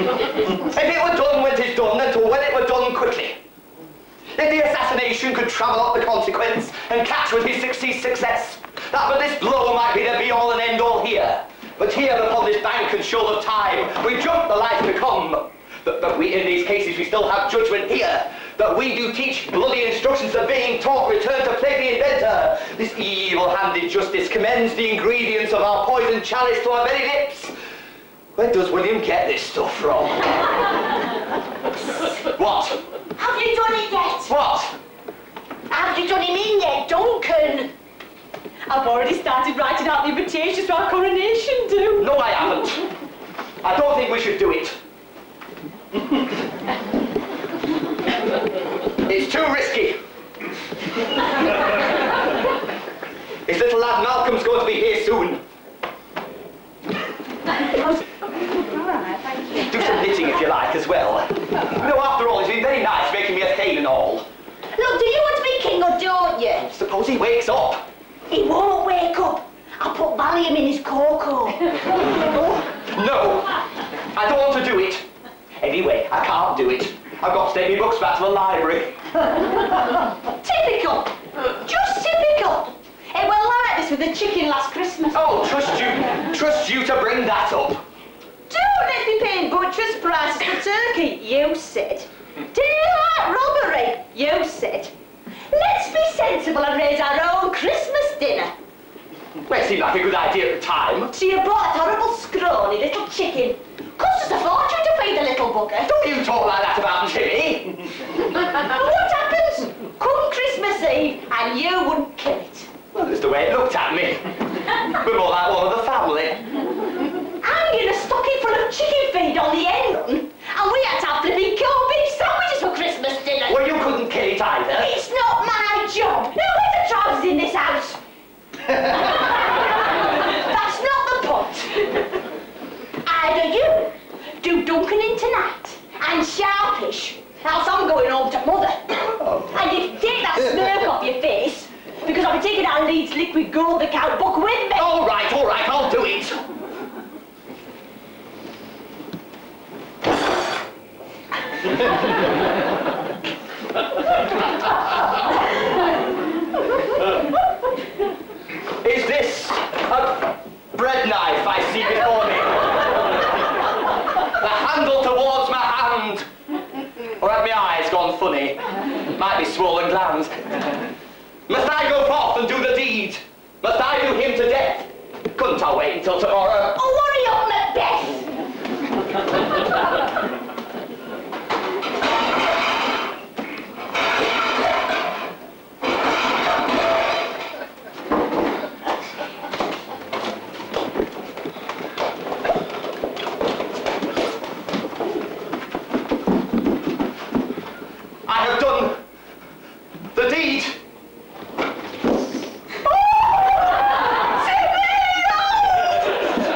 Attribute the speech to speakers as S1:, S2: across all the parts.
S1: If it were done when 'tis done, and to when it were done quickly. If the assassination could travel up the consequence and catch with his success, that but this blow might be the be-all and end-all here. But here upon this bank and shoal of time, we jump the life to come. That we, in these cases, we still have judgment here. That we do teach bloody instructions that being taught return to plague the inventor. This evil-handed justice commends the ingredients of our poison chalice to our very lips. Where does William get this stuff from? What?
S2: Have you done it yet?
S1: What?
S2: Have you done him in yet, Duncan?
S3: I've already started writing out the invitations for our coronation, do.
S1: No, I haven't. I don't think we should do it. It's too risky. His little lad Malcolm's going to be here soon.
S3: All right, thank you.
S1: Do some knitting if you like as well. No, after all, he's been very nice making me a thane and all.
S2: Look, do you want to be king or don't you?
S1: Suppose he wakes up.
S2: He won't wake up. I'll put Valium in his cocoa.
S1: No, I don't want to do it. Anyway, I can't do it. I've got to take my books back to the library.
S2: Typical. Just typical. It were like this with the chicken last Christmas.
S1: Oh, trust you to bring that up.
S2: Don't let's be paying butcher's prices for turkey, you said. Daylight robbery, you said. Let's be sensible and raise our own Christmas dinner.
S1: Well, it seemed like a good idea at the time.
S2: So you bought that horrible scrawny little chicken. Cost us a fortune to feed the little bugger.
S1: Don't you talk like that about Timmy.
S2: And what happens? Come Christmas Eve and you wouldn't kill it.
S1: Well, that's the way it looked at me. We're more like one of the family.
S2: Hanging a stocking full of chicken feed on the end run, and we had to have flipping corned beef sandwiches for Christmas dinner.
S1: Well, you couldn't kill it either.
S2: It's not my job. Who wears the trousers in this house? That's not the point. Either you do Duncan in tonight and sharpish, else I'm going home to mother. And you take that smirk off your face, because I'll be taking our Leeds liquid gold account book with me.
S1: All right, I'll do it. Is this a bread knife I see before me? The handle towards my hand. Or have my eyes gone funny? Might be swollen glands. Must I go forth and do the deed? Must I do him to death? Couldn't I wait until tomorrow?
S2: Oh, hurry up, Macbeth!
S1: I have done the deed.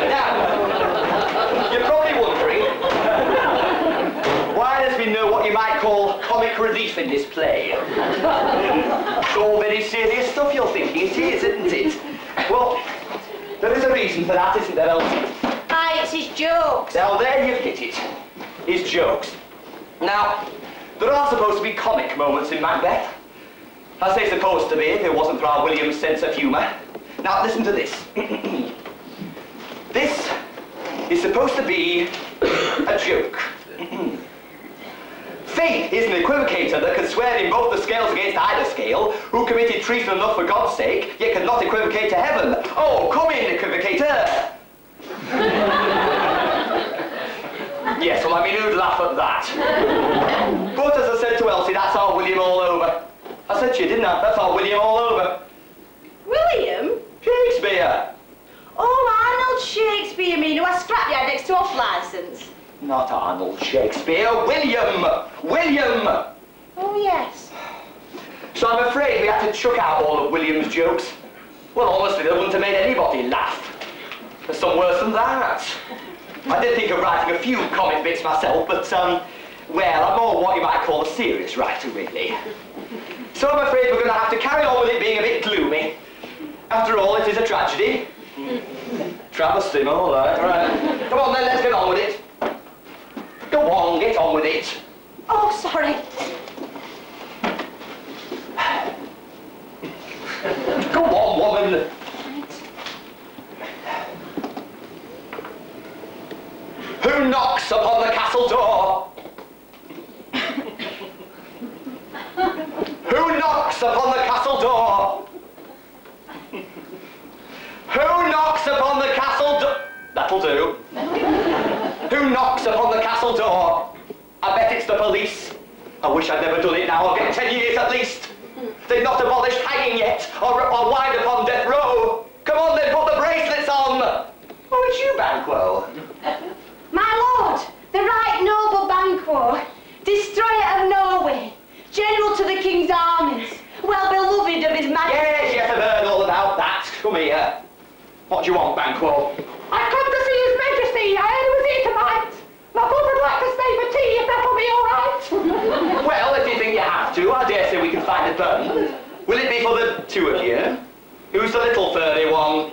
S1: Now, you're probably wondering why there's been no what you might call comic relief in this play. It's all very serious stuff you're thinking it is, isn't it? Well, there is a reason for that, isn't there, Elsie?
S2: Aye, it's his jokes.
S1: Now there you've hit it. His jokes. Now, there are supposed to be comic moments in Macbeth. I say supposed to be if it wasn't for our William's sense of humour. Now listen to this. This is supposed to be a joke. Fate is an equivocator that can swear in both the scales against either scale, who committed treason enough for God's sake, yet cannot equivocate to heaven. Oh, come in, equivocator! Yes, well, I mean, who'd laugh at that? But as I said to Elsie, that's our William all over. I said to you, didn't I? That's our William all over.
S2: William?
S1: Shakespeare!
S2: Oh, Arnold Shakespeare, you mean, who has scrapyard next to off licence?
S1: Not Arnold Shakespeare, William! William!
S2: Oh, yes.
S1: So I'm afraid we had to chuck out all of William's jokes. Well, honestly, they wouldn't have made anybody laugh. There's some worse than that. I did think of writing a few comic bits myself, but, well, I'm more what you might call a serious writer, really. So I'm afraid we're going to have to carry on with it being a bit gloomy. After all, it is a tragedy. Travesty, all right. Right. Come on then, let's get on with it. it.
S2: Oh, sorry.
S1: Go on, woman. Who knocks upon the castle door? Who knocks upon the castle door? Who knocks upon the castle door? That'll do. Who knocks upon the castle door? I bet it's the police. I wish I'd never done it now. I'll get 10 years at least. They've not abolished hanging yet, or wind upon death row. Come on then, put the bracelets on. Oh, it's you, Banquo.
S2: My lord, the right noble Banquo, destroyer of Norway, general to the king's armies, well beloved of his majesty.
S1: Yes, I've heard all about that. Come here. What do you want, Banquo?
S3: I've come to see His Majesty. I heard he was here tonight. I thought I'd like to stay for tea, if that'll be all right.
S1: Well, if you think you have to, I dare say we can find a button. Will it be for the two of you? Who's the little furry one?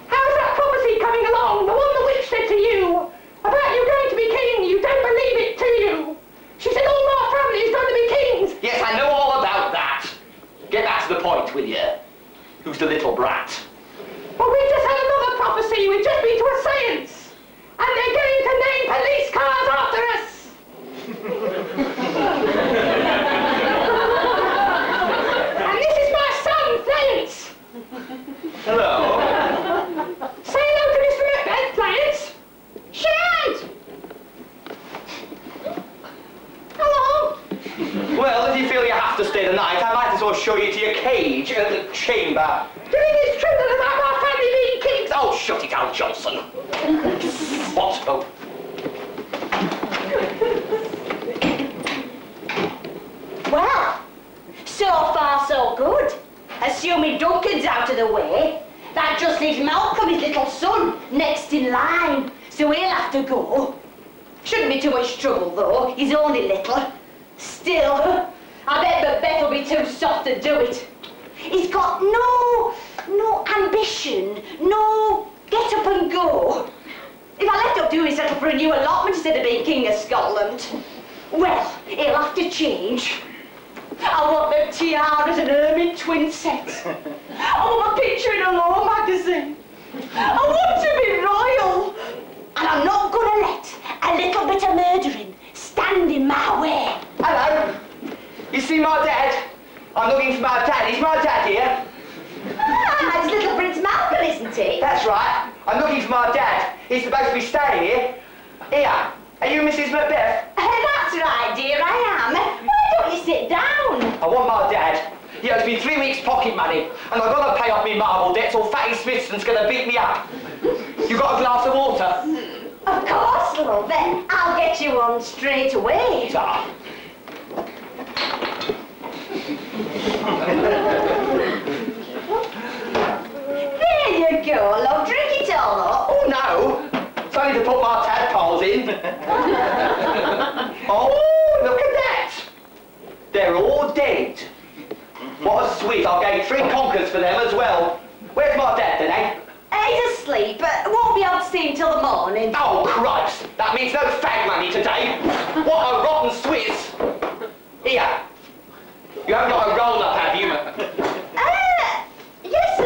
S3: How's that prophecy coming along? The one the witch said to you about you going to be king. You don't believe it, do you? She said all our family is going to be kings.
S1: Yes, I know all about that. Get back to the point, will you? Who's the little brat?
S3: Well, we've just had another prophecy. We've just been to a seance. And they're going to name police cars after us. And this is my son, Clarence.
S1: Hello.
S3: Say hello to Mr. Macbeth, Clarence. Shake hand. Hello.
S1: Well, if you feel you have to stay the night, I might as well show you to your cage at the chamber.
S3: Do you think it's true that about our family being kings?
S1: Oh, shut it out, Johnson. What? Oh.
S2: Well, so far so good. Assuming Duncan's out of the way, that just leaves Malcolm, his little son, next in line. So he'll have to go. Shouldn't be too much trouble though, he's only little. Still, I bet Macbeth will be too soft to do it. He's got no ambition, no get up and go. If I left up to him, he'd settle for a new allotment instead of being King of Scotland. Well, he'll have to change. I want the tiaras and ermine twin sets. I want my picture in a law magazine. I want to be royal. And I'm not going to let a little bit of murdering stand in my way.
S1: Hello. You see my dad? I'm looking for my dad. Is my dad here?
S2: Ah, it's little Prince Malcolm, isn't he?
S1: That's right. I'm looking for my dad. He's supposed to be staying here. Here. Are you Mrs. Macbeth?
S2: That's right, dear, I am. Why don't you sit down?
S1: I want my dad. He owes me 3 weeks' pocket money, and I've got to pay off me marble debts or Fatty Smithson's going to beat me up. You got a glass of water?
S2: Of course, love. Then I'll get you one straight away.
S1: Ah.
S2: There you go, love. Drink it all up.
S1: Oh, no. It's only to put my tadpoles in. Oh, look at that. They're all dead. What a sweet. I'll gain 3 conkers for them as well. Where's my dad then, eh?
S2: He's asleep, but won't be able to see him till the morning.
S1: Oh, Christ. That means no fag money today. What a rotten Swiss. Here. You haven't got a roll-up, have you?
S2: Yes, I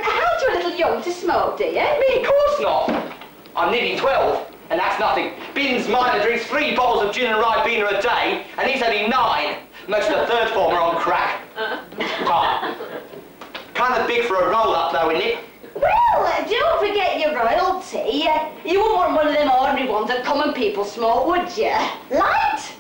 S2: held you a little young to smoke, do you?
S1: Me, of course not. I'm nearly 12, and that's nothing. Binns Minor drinks 3 bottles of gin and ribena a day, and he's only 9. Most of the third form are on crack. Kind of big for a roll-up, though, isn't it?
S2: Well, don't forget your royalty. You wouldn't want one of them ordinary ones that common people smoke, would you? Light?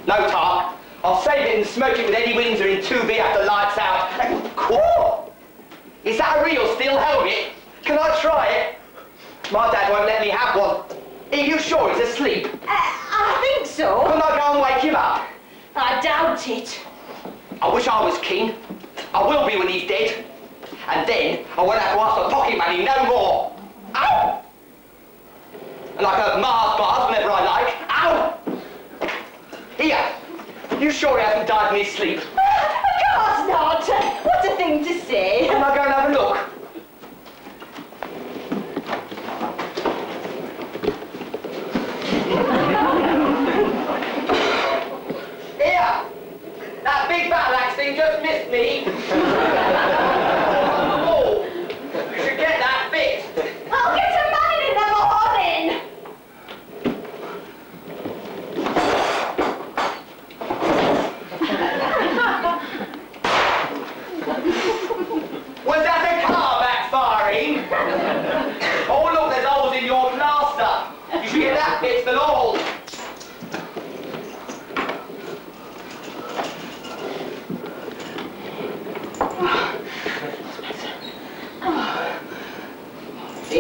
S1: No, Tark. I'll save it and smoke it with Eddie Windsor in 2B after lights out. Cool. Is that a real steel helmet? Can I try it? My dad won't let me have one. Are you sure he's asleep?
S2: I think so.
S1: Couldn't I go and wake him up?
S2: I doubt it.
S1: I wish I was king. I will be when he's dead. And then I won't have to ask for pocket money no more. Ow! And I can have Mars bars whenever I like. Ow! Here. You sure he hasn't died in his sleep?
S2: Of course not. What a thing to say.
S1: Can I go and have a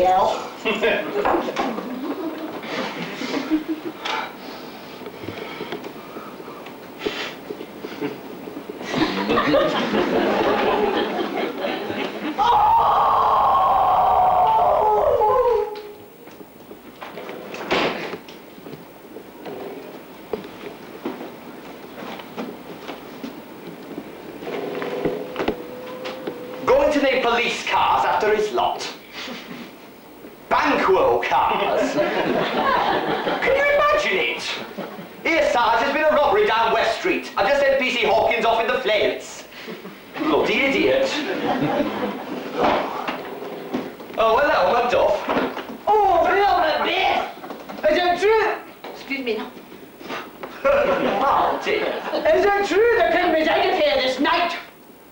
S2: hell.
S1: Going to name police cars after his lot. Banquo cars. Can you imagine it? Here, Sarge, there's been a robbery down West Street. I've just sent PC Hawkins off in the flails. Bloody idiot. Oh, hello, Macduff.
S2: Oh, real Macbeth! Is it true? Excuse me now.
S1: Oh, dear.
S2: Is it true the king resided here this night?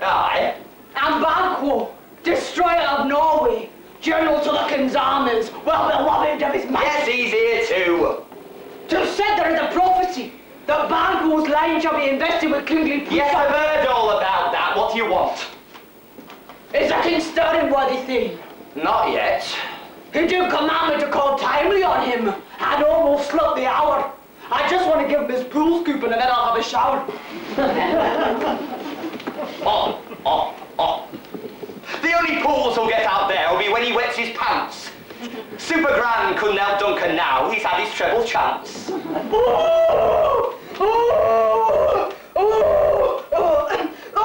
S1: Aye.
S2: And Banquo, destroyer of Norway, general to the king's armies, well beloved of his
S1: Yes,
S2: majesty.
S1: he's here too.
S2: 'Tis said there is a prophecy that Banquo's line shall be invested with kingly power.
S1: Yes, I've heard all about that. What do you want?
S2: Is the king stirring worthy thing?
S1: Not yet.
S2: He did command me to call timely on him. I'd almost slept the hour. I just want to give him his pool scooping and then I'll have a shower.
S1: On. The only pools he'll get out there will be when he wets his pants. Super Grand couldn't help Duncan now. He's had his treble chance.
S2: The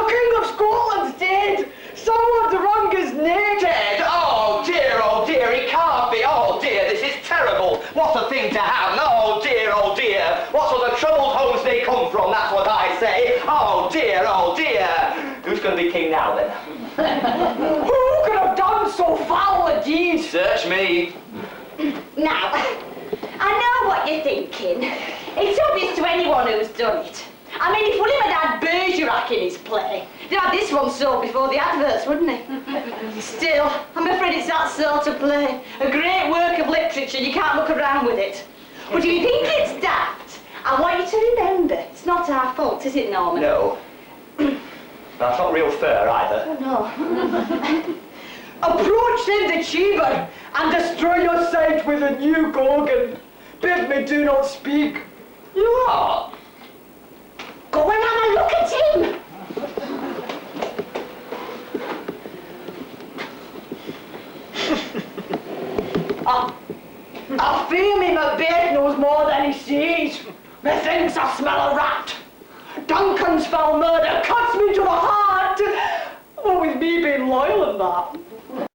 S2: King of Scotland's dead. Someone's wrung his neck.
S1: Dead? Oh dear, he can't be. Oh dear, this is terrible. What a thing to happen. Oh dear. What sort of troubled homes they come from, that's what I say. Oh dear. Who's going to be king now then?
S2: Who could have done so foul a deed?
S1: Search me.
S2: Now, I know what you're thinking. It's obvious to anyone who's done it. I mean, if William had had Bergerac in his play, he'd have this one sold before the adverts, wouldn't he? Still, I'm afraid it's that sort of play. A great work of literature, you can't look around with it. But if you think it's daft, I want you to remember, it's not our fault, is it, Norman?
S1: No. That's not real fur either.
S2: No. Approach then the chamber and destroy your sight with a new gorgon. Bid me do not speak.
S1: You are?
S2: Go and have a look at him. I fear me Macbeth knows more than he sees. Methinks I smell a rat. Duncan's foul murder cuts me to the heart. What with me being loyal and that.